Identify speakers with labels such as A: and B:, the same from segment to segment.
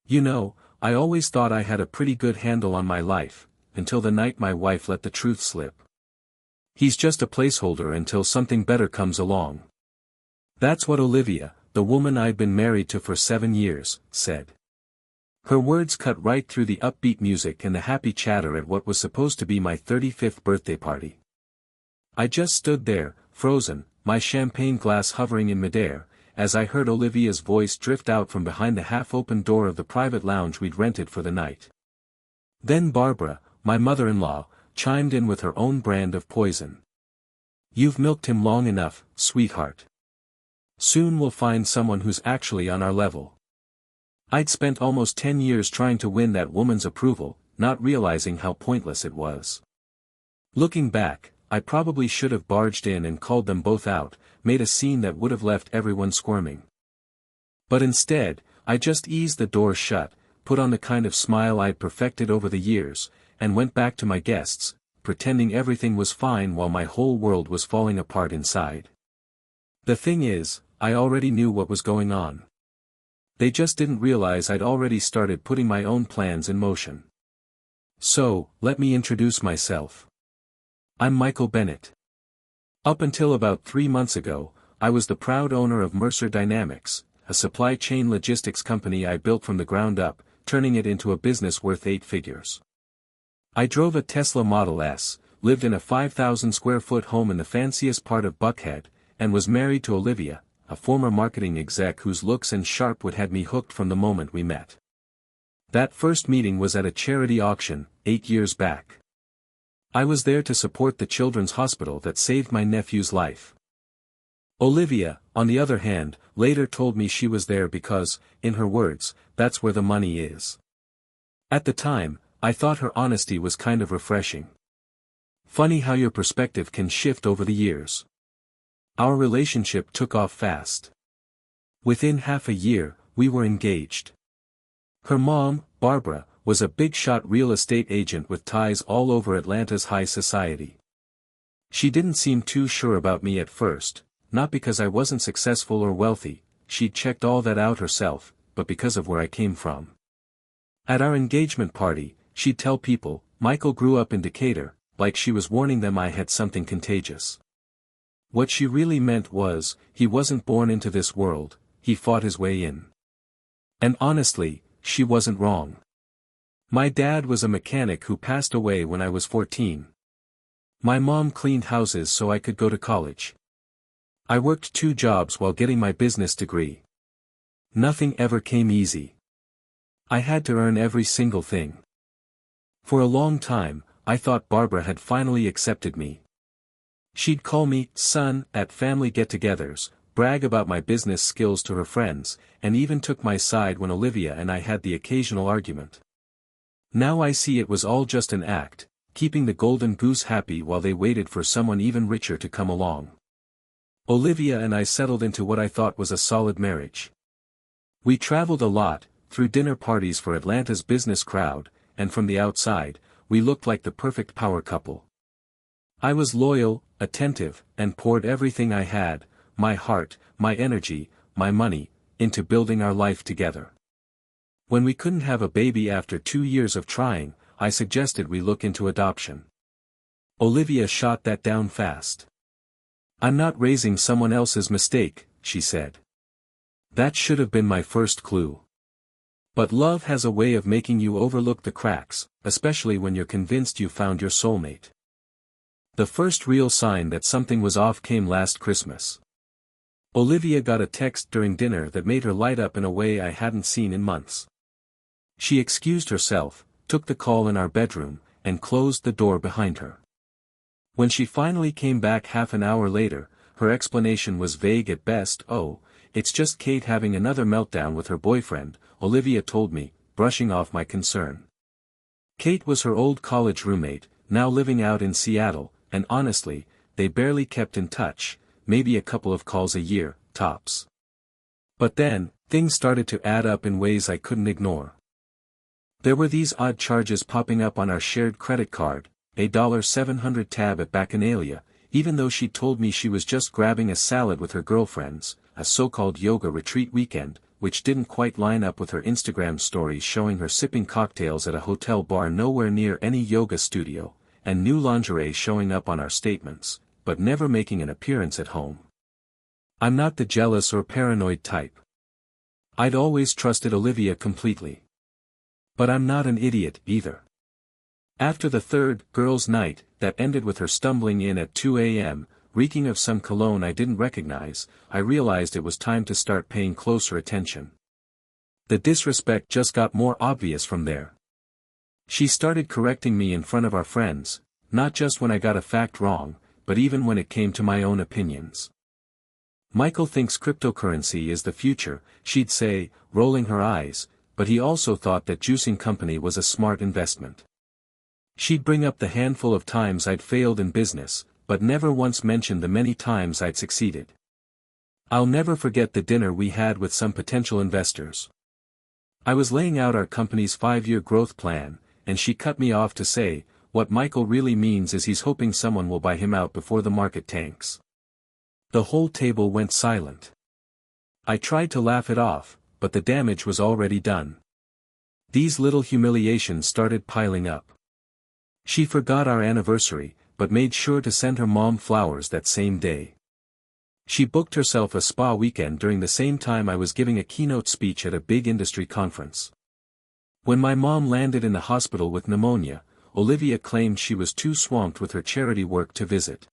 A: You know, I always thought I had a pretty good handle on my life, until the night my wife let the truth slip. He's just a placeholder until something better comes along. That's what Olivia, the woman I'd been married to for 7 years, said. Her words cut right through the upbeat music and the happy chatter at what was supposed to be my 35th birthday party. I just stood there, frozen, my champagne glass hovering in midair, as I heard Olivia's voice drift out from behind the half-open door of the private lounge we'd rented for the night. Then Barbara, my mother-in-law, chimed in with her own brand of poison. You've milked him long enough, sweetheart. Soon we'll find someone who's actually on our level. I'd spent almost 10 years trying to win that woman's approval, not realizing how pointless it was. Looking back, I probably should have barged in and called them both out, made a scene that would have left everyone squirming. But instead, I just eased the door shut, put on the kind of smile I'd perfected over the years, and went back to my guests, pretending everything was fine while my whole world was falling apart inside. The thing is, I already knew what was going on. They just didn't realize I'd already started putting my own plans in motion. So, let me introduce myself. I'm Michael Bennett. Up until about 3 months ago, I was the proud owner of Mercer Dynamics, a supply chain logistics company I built from the ground up, turning it into a business worth 8 figures. I drove a Tesla Model S, lived in a 5,000-square-foot home in the fanciest part of Buckhead, and was married to Olivia, a former marketing exec whose looks and sharp wit had me hooked from the moment we met. That first meeting was at a charity auction, 8 years back. I was there to support the children's hospital that saved my nephew's life. Olivia, on the other hand, later told me she was there because, in her words, that's where the money is. At the time, I thought her honesty was kind of refreshing. Funny how your perspective can shift over the years. Our relationship took off fast. Within half a year, we were engaged. Her mom, Barbara, was a big-shot real estate agent with ties all over Atlanta's high society. She didn't seem too sure about me at first, not because I wasn't successful or wealthy, she'd checked all that out herself, but because of where I came from. At our engagement party, she'd tell people, Michael grew up in Decatur, like she was warning them I had something contagious. What she really meant was, he wasn't born into this world, he fought his way in. And honestly, she wasn't wrong. My dad was a mechanic who passed away when I was 14. My mom cleaned houses so I could go to college. I worked 2 jobs while getting my business degree. Nothing ever came easy. I had to earn every single thing. For a long time, I thought Barbara had finally accepted me. She'd call me, son, at family get-togethers, brag about my business skills to her friends, and even took my side when Olivia and I had the occasional argument. Now I see it was all just an act, keeping the golden goose happy while they waited for someone even richer to come along. Olivia and I settled into what I thought was a solid marriage. We traveled a lot, threw dinner parties for Atlanta's business crowd, and from the outside, we looked like the perfect power couple. I was loyal, attentive, and poured everything I had, my heart, my energy, my money, into building our life together. When we couldn't have a baby after 2 years of trying, I suggested we look into adoption. Olivia shot that down fast. I'm not raising someone else's mistake, she said. That should have been my first clue. But love has a way of making you overlook the cracks, especially when you're convinced you found your soulmate. The first real sign that something was off came last Christmas. Olivia got a text during dinner that made her light up in a way I hadn't seen in months. She excused herself, took the call in our bedroom, and closed the door behind her. When she finally came back half an hour later, her explanation was vague at best. Oh, it's just Kate having another meltdown with her boyfriend, Olivia told me, brushing off my concern. Kate was her old college roommate, now living out in Seattle, and honestly, they barely kept in touch, maybe a couple of calls a year, tops. But then, things started to add up in ways I couldn't ignore. There were these odd charges popping up on our shared credit card, a $700 tab at Bacchanalia, even though she told me she was just grabbing a salad with her girlfriends, a so-called yoga retreat weekend, which didn't quite line up with her Instagram stories showing her sipping cocktails at a hotel bar nowhere near any yoga studio, and new lingerie showing up on our statements, but never making an appearance at home. I'm not the jealous or paranoid type. I'd always trusted Olivia completely. But I'm not an idiot, either. After the third girls' night, that ended with her stumbling in at 2 a.m., reeking of some cologne I didn't recognize, I realized it was time to start paying closer attention. The disrespect just got more obvious from there. She started correcting me in front of our friends, not just when I got a fact wrong, but even when it came to my own opinions. Michael thinks cryptocurrency is the future, she'd say, rolling her eyes, but he also thought that juicing company was a smart investment. She'd bring up the handful of times I'd failed in business, but never once mentioned the many times I'd succeeded. I'll never forget the dinner we had with some potential investors. I was laying out our company's 5-year growth plan, and she cut me off to say, what Michael really means is he's hoping someone will buy him out before the market tanks. The whole table went silent. I tried to laugh it off, but the damage was already done. These little humiliations started piling up. She forgot our anniversary, but made sure to send her mom flowers that same day. She booked herself a spa weekend during the same time I was giving a keynote speech at a big industry conference. When my mom landed in the hospital with pneumonia, Olivia claimed she was too swamped with her charity work to visit.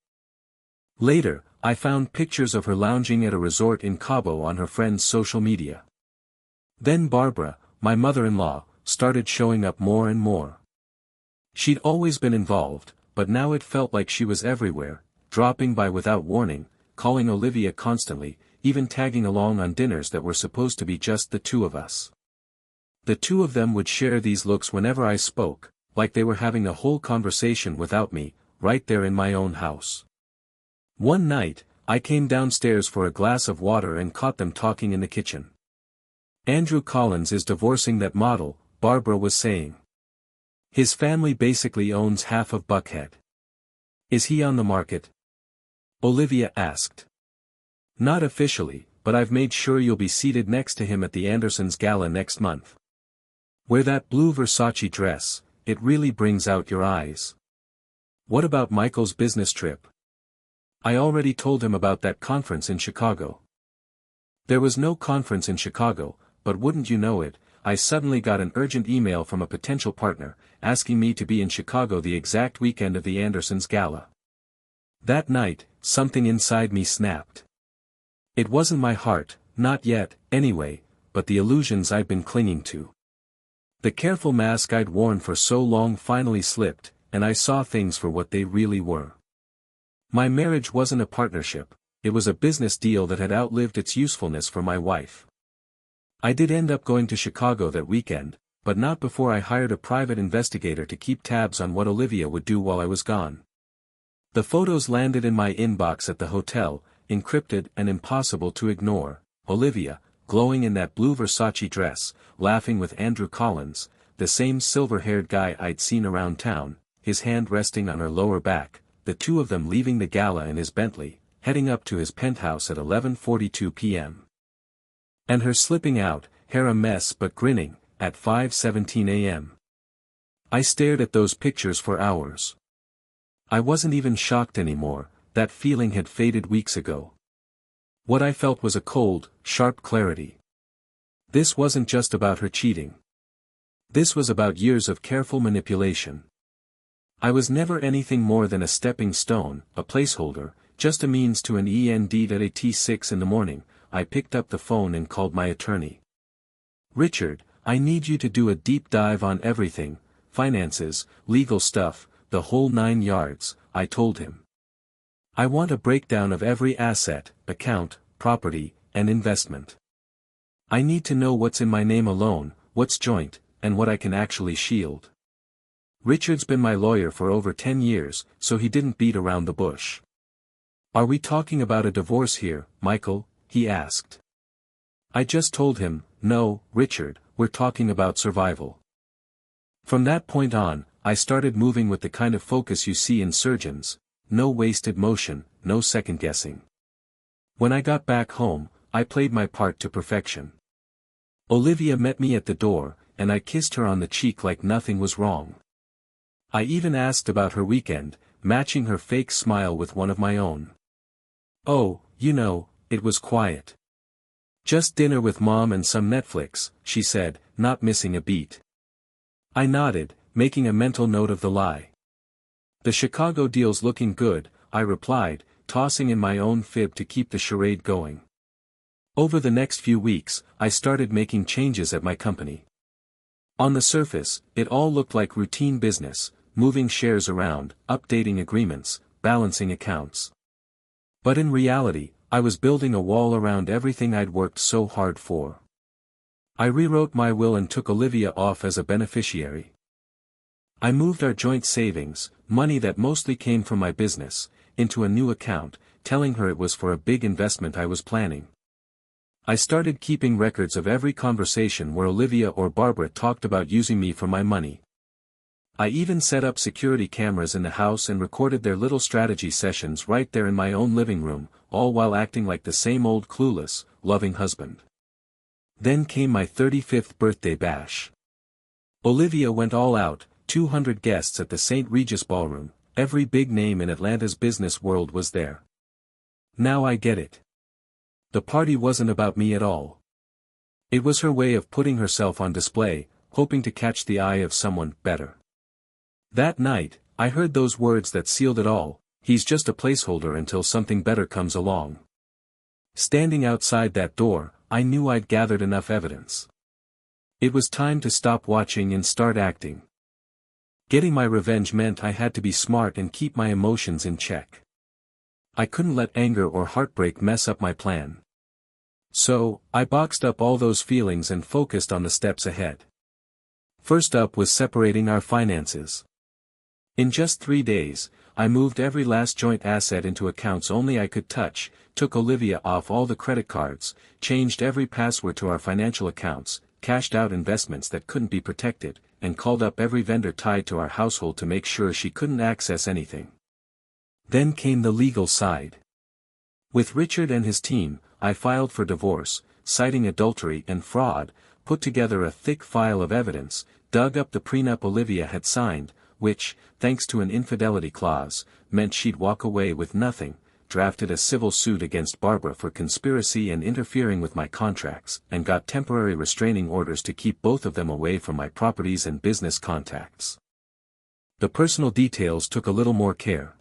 A: Later, I found pictures of her lounging at a resort in Cabo on her friend's social media. Then Barbara, my mother-in-law, started showing up more and more. She'd always been involved, but now it felt like she was everywhere, dropping by without warning, calling Olivia constantly, even tagging along on dinners that were supposed to be just the two of us. The two of them would share these looks whenever I spoke, like they were having a whole conversation without me, right there in my own house. One night, I came downstairs for a glass of water and caught them talking in the kitchen. Andrew Collins is divorcing that model, Barbara was saying. His family basically owns half of Buckhead. Is he on the market? Olivia asked. Not officially, but I've made sure you'll be seated next to him at the Andersons Gala next month. Wear that blue Versace dress, it really brings out your eyes. What about Michael's business trip? I already told him about that conference in Chicago. There was no conference in Chicago, but wouldn't you know it, I suddenly got an urgent email from a potential partner, asking me to be in Chicago the exact weekend of the Andersons Gala. That night, something inside me snapped. It wasn't my heart, not yet, anyway, but the illusions I'd been clinging to. The careful mask I'd worn for so long finally slipped, and I saw things for what they really were. My marriage wasn't a partnership, it was a business deal that had outlived its usefulness for my wife. I did end up going to Chicago that weekend, but not before I hired a private investigator to keep tabs on what Olivia would do while I was gone. The photos landed in my inbox at the hotel, encrypted and impossible to ignore. Olivia, glowing in that blue Versace dress, laughing with Andrew Collins, the same silver-haired guy I'd seen around town, his hand resting on her lower back, the two of them leaving the gala in his Bentley, heading up to his penthouse at 11:42 p.m. And her slipping out, hair a mess but grinning, at 5:17 a.m. I stared at those pictures for hours. I wasn't even shocked anymore, that feeling had faded weeks ago. What I felt was a cold, sharp clarity. This wasn't just about her cheating. This was about years of careful manipulation. I was never anything more than a stepping stone, a placeholder, just a means to an end. At 6 in the morning, I picked up the phone and called my attorney. Richard, I need you to do a deep dive on everything, finances, legal stuff, the whole 9 yards, I told him. I want a breakdown of every asset, account, property, and investment. I need to know what's in my name alone, what's joint, and what I can actually shield. Richard's been my lawyer for over 10 years, so he didn't beat around the bush. Are we talking about a divorce here, Michael? He asked. I just told him, no, Richard, we're talking about survival. From that point on, I started moving with the kind of focus you see in surgeons, no wasted motion, no second guessing. When I got back home, I played my part to perfection. Olivia met me at the door, and I kissed her on the cheek like nothing was wrong. I even asked about her weekend, matching her fake smile with one of my own. "Oh, it was quiet. Just dinner with Mom and some Netflix," she said, not missing a beat. I nodded, making a mental note of the lie. "The Chicago deal's looking good," I replied, tossing in my own fib to keep the charade going. Over the next few weeks, I started making changes at my company. On the surface, it all looked like routine business, moving shares around, updating agreements, balancing accounts. But in reality, I was building a wall around everything I'd worked so hard for. I rewrote my will and took Olivia off as a beneficiary. I moved our joint savings, money that mostly came from my business, into a new account, telling her it was for a big investment I was planning. I started keeping records of every conversation where Olivia or Barbara talked about using me for my money. I even set up security cameras in the house and recorded their little strategy sessions right there in my own living room, all while acting like the same old clueless, loving husband. Then came my 35th birthday bash. Olivia went all out, 200 guests at the St. Regis Ballroom, every big name in Atlanta's business world was there. Now I get it. The party wasn't about me at all. It was her way of putting herself on display, hoping to catch the eye of someone better. That night, I heard those words that sealed it all: "He's just a placeholder until something better comes along." Standing outside that door, I knew I'd gathered enough evidence. It was time to stop watching and start acting. Getting my revenge meant I had to be smart and keep my emotions in check. I couldn't let anger or heartbreak mess up my plan. So, I boxed up all those feelings and focused on the steps ahead. First up was separating our finances. In just 3 days, I moved every last joint asset into accounts only I could touch, took Olivia off all the credit cards, changed every password to our financial accounts, cashed out investments that couldn't be protected, and called up every vendor tied to our household to make sure she couldn't access anything. Then came the legal side. With Richard and his team, I filed for divorce, citing adultery and fraud, put together a thick file of evidence, dug up the prenup Olivia had signed, which, thanks to an infidelity clause, meant she'd walk away with nothing, drafted a civil suit against Barbara for conspiracy and interfering with my contracts, and got temporary restraining orders to keep both of them away from my properties and business contacts. The personal details took a little more care.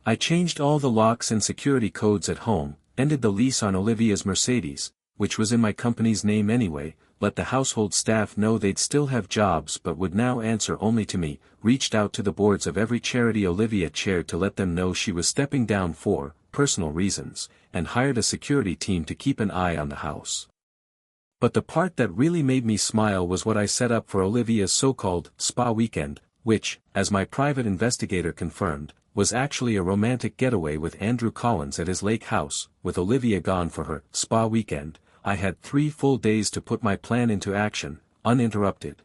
A: I changed all the locks and security codes at home, ended the lease on Olivia's Mercedes, which was in my company's name anyway, let the household staff know they'd still have jobs but would now answer only to me, reached out to the boards of every charity Olivia chaired to let them know she was stepping down for personal reasons, and hired a security team to keep an eye on the house. But the part that really made me smile was what I set up for Olivia's so-called spa weekend, which, as my private investigator confirmed, was actually a romantic getaway with Andrew Collins at his lake house. With Olivia gone for her spa weekend, I had 3 full days to put my plan into action, uninterrupted.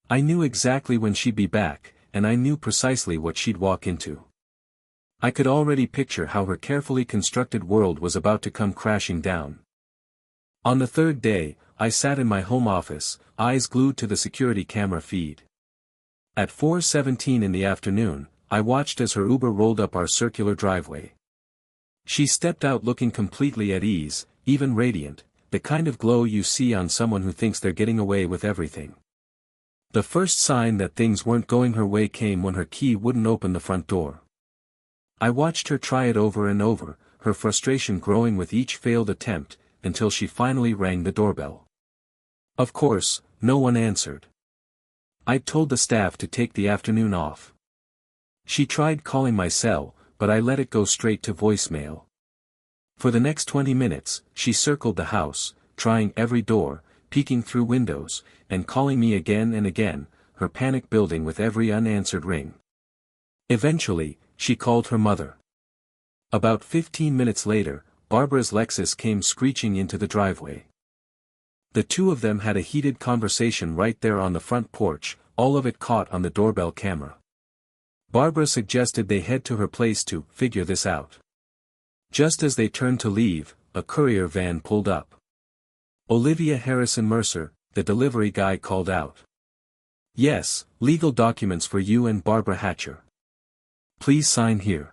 A: I knew exactly when she'd be back, and I knew precisely what she'd walk into. I could already picture how her carefully constructed world was about to come crashing down. On the 3rd day, I sat in my home office, eyes glued to the security camera feed. At 4:17 in the afternoon, I watched as her Uber rolled up our circular driveway. She stepped out looking completely at ease, even radiant, the kind of glow you see on someone who thinks they're getting away with everything. The first sign that things weren't going her way came when her key wouldn't open the front door. I watched her try it over and over, her frustration growing with each failed attempt, until she finally rang the doorbell. Of course, no one answered. I'd told the staff to take the afternoon off. She tried calling my cell, but I let it go straight to voicemail. For the next 20 minutes, she circled the house, trying every door, peeking through windows, and calling me again and again, her panic building with every unanswered ring. Eventually, she called her mother. About 15 minutes later, Barbara's Lexus came screeching into the driveway. The two of them had a heated conversation right there on the front porch, all of it caught on the doorbell camera. Barbara suggested they head to her place to figure this out. Just as they turned to leave, a courier van pulled up. Olivia Harrison Mercer, the delivery guy called out. Yes, legal documents for you and Barbara Hatcher. Please sign here.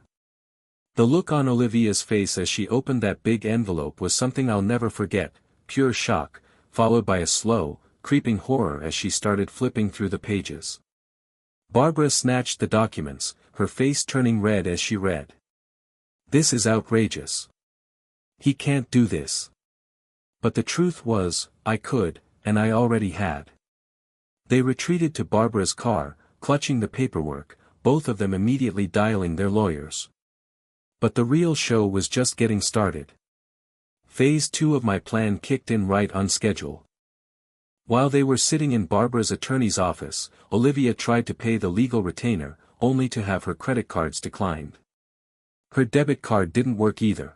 A: The look on Olivia's face as she opened that big envelope was something I'll never forget, pure shock, followed by a slow, creeping horror as she started flipping through the pages. Barbara snatched the documents, her face turning red as she read. This is outrageous. He can't do this. But the truth was, I could, and I already had. They retreated to Barbara's car, clutching the paperwork, both of them immediately dialing their lawyers. But the real show was just getting started. Phase 2 of my plan kicked in right on schedule. While they were sitting in Barbara's attorney's office, Olivia tried to pay the legal retainer, only to have her credit cards declined. Her debit card didn't work either.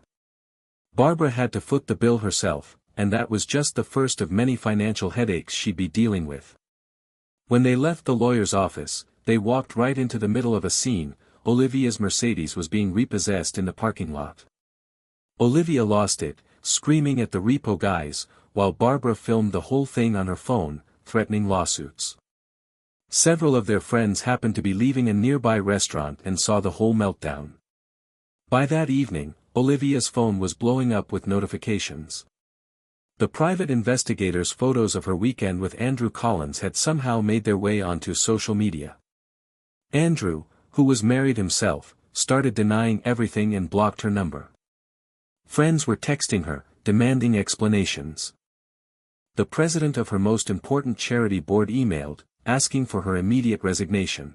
A: Barbara had to foot the bill herself, and that was just the first of many financial headaches she'd be dealing with. When they left the lawyer's office, they walked right into the middle of a scene. Olivia's Mercedes was being repossessed in the parking lot. Olivia lost it, screaming at the repo guys, while Barbara filmed the whole thing on her phone, threatening lawsuits. Several of their friends happened to be leaving a nearby restaurant and saw the whole meltdown. By that evening, Olivia's phone was blowing up with notifications. The private investigators' photos of her weekend with Andrew Collins had somehow made their way onto social media. Andrew, who was married himself, started denying everything and blocked her number. Friends were texting her, demanding explanations. The president of her most important charity board emailed, asking for her immediate resignation.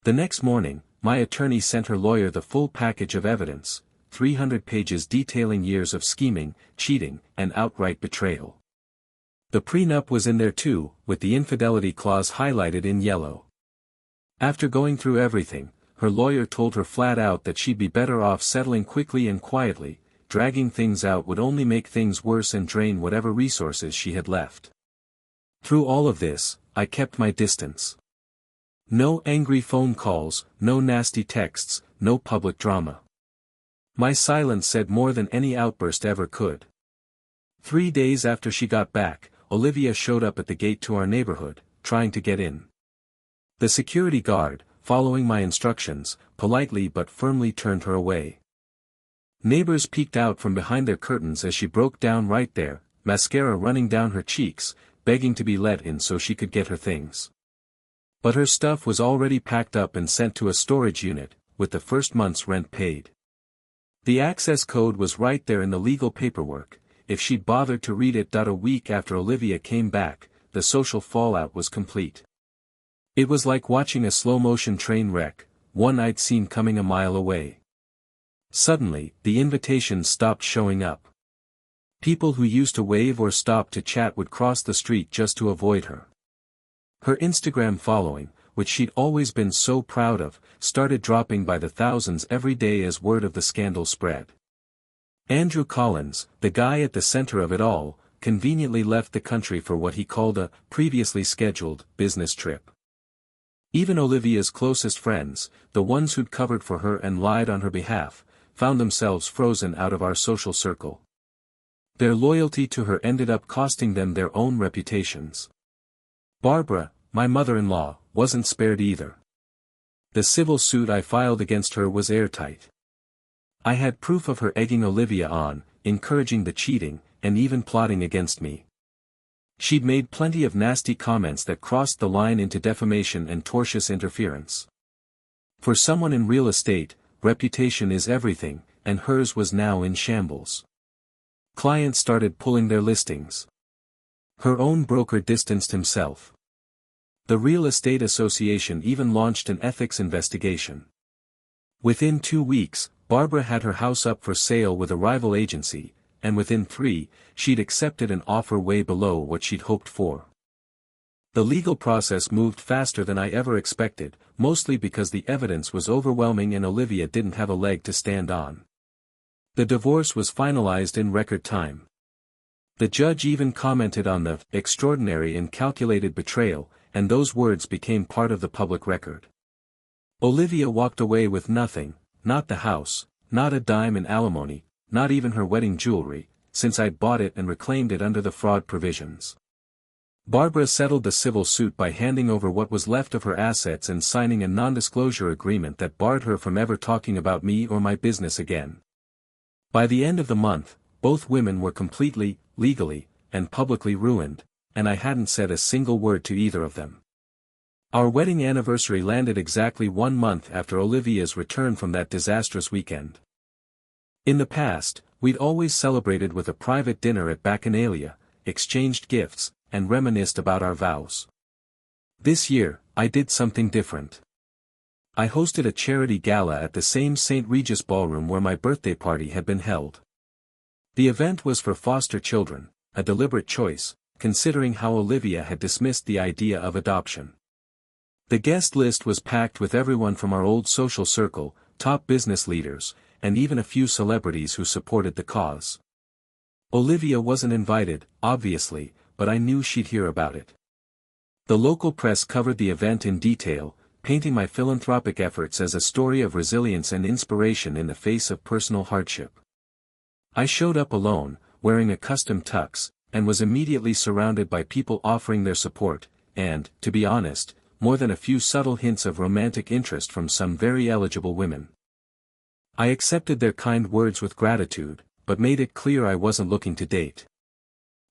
A: The next morning, my attorney sent her lawyer the full package of evidence, 300 pages detailing years of scheming, cheating, and outright betrayal. The prenup was in there too, with the infidelity clause highlighted in yellow. After going through everything, her lawyer told her flat out that she'd be better off settling quickly and quietly. Dragging things out would only make things worse and drain whatever resources she had left. Through all of this, I kept my distance. No angry phone calls, no nasty texts, no public drama. My silence said more than any outburst ever could. 3 days after she got back, Olivia showed up at the gate to our neighborhood, trying to get in. The security guard, following my instructions, politely but firmly turned her away. Neighbors peeked out from behind their curtains as she broke down right there, mascara running down her cheeks, begging to be let in so she could get her things. But her stuff was already packed up and sent to a storage unit, with the first month's rent paid. The access code was right there in the legal paperwork. If she'd bothered to read it. A week after Olivia came back, the social fallout was complete. It was like watching a slow-motion train wreck, one I'd seen coming a mile away. Suddenly, the invitations stopped showing up. People who used to wave or stop to chat would cross the street just to avoid her. Her Instagram following, which she'd always been so proud of, started dropping by the thousands every day as word of the scandal spread. Andrew Collins, the guy at the center of it all, conveniently left the country for what he called a previously scheduled business trip. Even Olivia's closest friends, the ones who'd covered for her and lied on her behalf, found themselves frozen out of our social circle. Their loyalty to her ended up costing them their own reputations. Barbara, my mother-in-law, wasn't spared either. The civil suit I filed against her was airtight. I had proof of her egging Olivia on, encouraging the cheating, and even plotting against me. She'd made plenty of nasty comments that crossed the line into defamation and tortious interference. For someone in real estate, reputation is everything, and hers was now in shambles. Clients started pulling their listings. Her own broker distanced himself. The Real Estate Association even launched an ethics investigation. Within 2 weeks, Barbara had her house up for sale with a rival agency, and within 3, she'd accepted an offer way below what she'd hoped for. The legal process moved faster than I ever expected, mostly because the evidence was overwhelming and Olivia didn't have a leg to stand on. The divorce was finalized in record time. The judge even commented on the extraordinary and calculated betrayal, and those words became part of the public record. Olivia walked away with nothing, not the house, not a dime in alimony, not even her wedding jewelry, since I'd bought it and reclaimed it under the fraud provisions. Barbara settled the civil suit by handing over what was left of her assets and signing a non-disclosure agreement that barred her from ever talking about me or my business again. By the end of the month, both women were completely, legally, and publicly ruined, and I hadn't said a single word to either of them. Our wedding anniversary landed exactly 1 month after Olivia's return from that disastrous weekend. In the past, we'd always celebrated with a private dinner at Bacchanalia, exchanged gifts, and reminisced about our vows. This year, I did something different. I hosted a charity gala at the same St. Regis ballroom where my birthday party had been held. The event was for foster children, a deliberate choice, considering how Olivia had dismissed the idea of adoption. The guest list was packed with everyone from our old social circle, top business leaders, and even a few celebrities who supported the cause. Olivia wasn't invited, obviously, but I knew she'd hear about it. The local press covered the event in detail, painting my philanthropic efforts as a story of resilience and inspiration in the face of personal hardship. I showed up alone, wearing a custom tux, and was immediately surrounded by people offering their support, and, to be honest, more than a few subtle hints of romantic interest from some very eligible women. I accepted their kind words with gratitude, but made it clear I wasn't looking to date.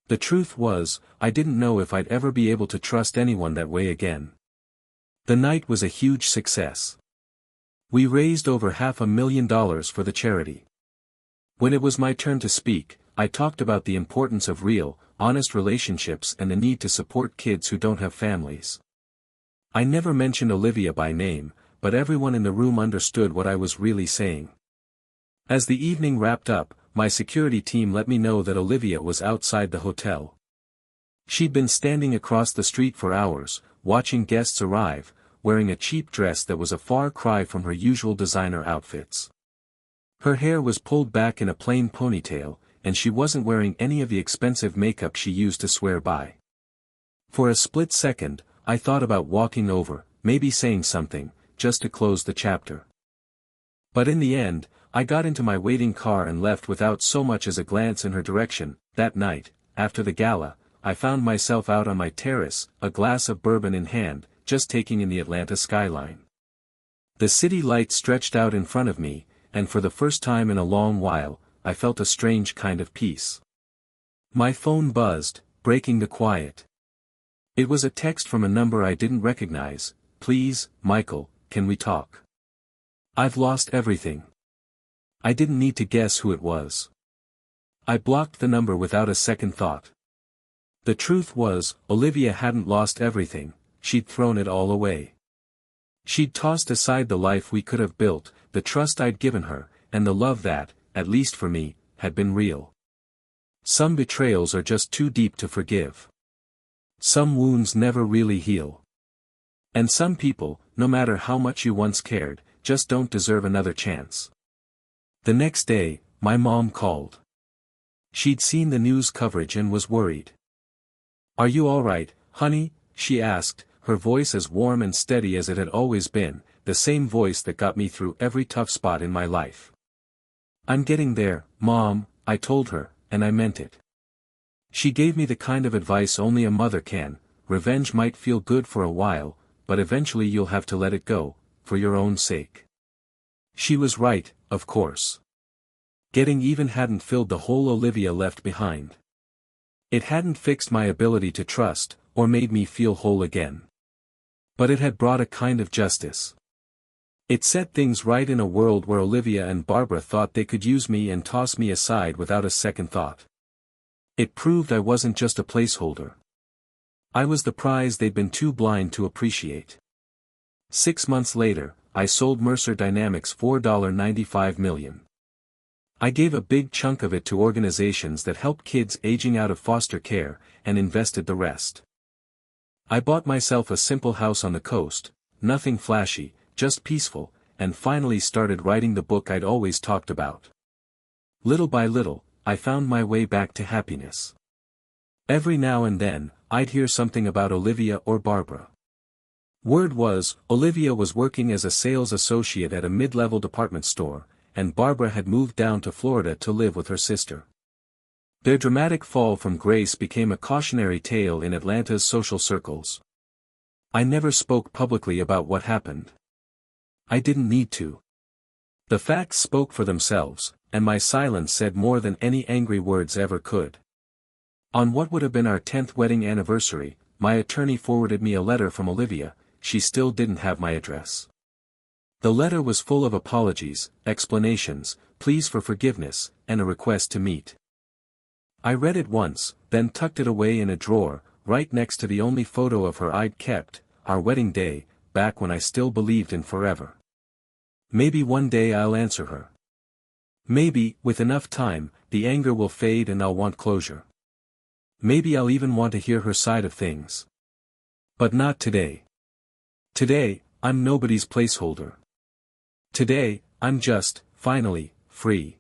A: The truth was, I didn't know if I'd ever be able to trust anyone that way again. The night was a huge success. We raised over $500,000 for the charity. When it was my turn to speak, I talked about the importance of real, honest relationships and the need to support kids who don't have families. I never mentioned Olivia by name, but everyone in the room understood what I was really saying. As the evening wrapped up, my security team let me know that Olivia was outside the hotel. She'd been standing across the street for hours, watching guests arrive, wearing a cheap dress that was a far cry from her usual designer outfits. Her hair was pulled back in a plain ponytail, and she wasn't wearing any of the expensive makeup she used to swear by. For a split second, I thought about walking over, maybe saying something, just to close the chapter. But in the end, I got into my waiting car and left without so much as a glance in her direction. That night, after the gala, I found myself out on my terrace, a glass of bourbon in hand, just taking in the Atlanta skyline. The city lights stretched out in front of me, and for the first time in a long while, I felt a strange kind of peace. My phone buzzed, breaking the quiet. It was a text from a number I didn't recognize. "Please, Michael, can we talk? I've lost everything." I didn't need to guess who it was. I blocked the number without a second thought. The truth was, Olivia hadn't lost everything, she'd thrown it all away. She'd tossed aside the life we could have built, the trust I'd given her, and the love that, at least for me, had been real. Some betrayals are just too deep to forgive. Some wounds never really heal. And some people, no matter how much you once cared, just don't deserve another chance. The next day, my mom called. She'd seen the news coverage and was worried. "Are you all right, honey?" she asked, her voice as warm and steady as it had always been, the same voice that got me through every tough spot in my life. "I'm getting there, Mom," I told her, and I meant it. She gave me the kind of advice only a mother can. Revenge might feel good for a while, but eventually you'll have to let it go, for your own sake. She was right, of course. Getting even hadn't filled the hole Olivia left behind. It hadn't fixed my ability to trust, or made me feel whole again. But it had brought a kind of justice. It set things right in a world where Olivia and Barbara thought they could use me and toss me aside without a second thought. It proved I wasn't just a placeholder. I was the prize they'd been too blind to appreciate. 6 months later, I sold Mercer Dynamics for $4.95 million. I gave a big chunk of it to organizations that help kids aging out of foster care, and invested the rest. I bought myself a simple house on the coast, nothing flashy, just peaceful, and finally started writing the book I'd always talked about. Little by little, I found my way back to happiness. Every now and then, I'd hear something about Olivia or Barbara. Word was, Olivia was working as a sales associate at a mid-level department store, and Barbara had moved down to Florida to live with her sister. Their dramatic fall from grace became a cautionary tale in Atlanta's social circles. I never spoke publicly about what happened. I didn't need to. The facts spoke for themselves, and my silence said more than any angry words ever could. On what would have been our 10th wedding anniversary, my attorney forwarded me a letter from Olivia. She still didn't have my address. The letter was full of apologies, explanations, pleas for forgiveness, and a request to meet. I read it once, then tucked it away in a drawer, right next to the only photo of her I'd kept, our wedding day, back when I still believed in forever. Maybe one day I'll answer her. Maybe, with enough time, the anger will fade and I'll want closure. Maybe I'll even want to hear her side of things. But not today. Today, I'm nobody's placeholder. Today, I'm just, finally, free.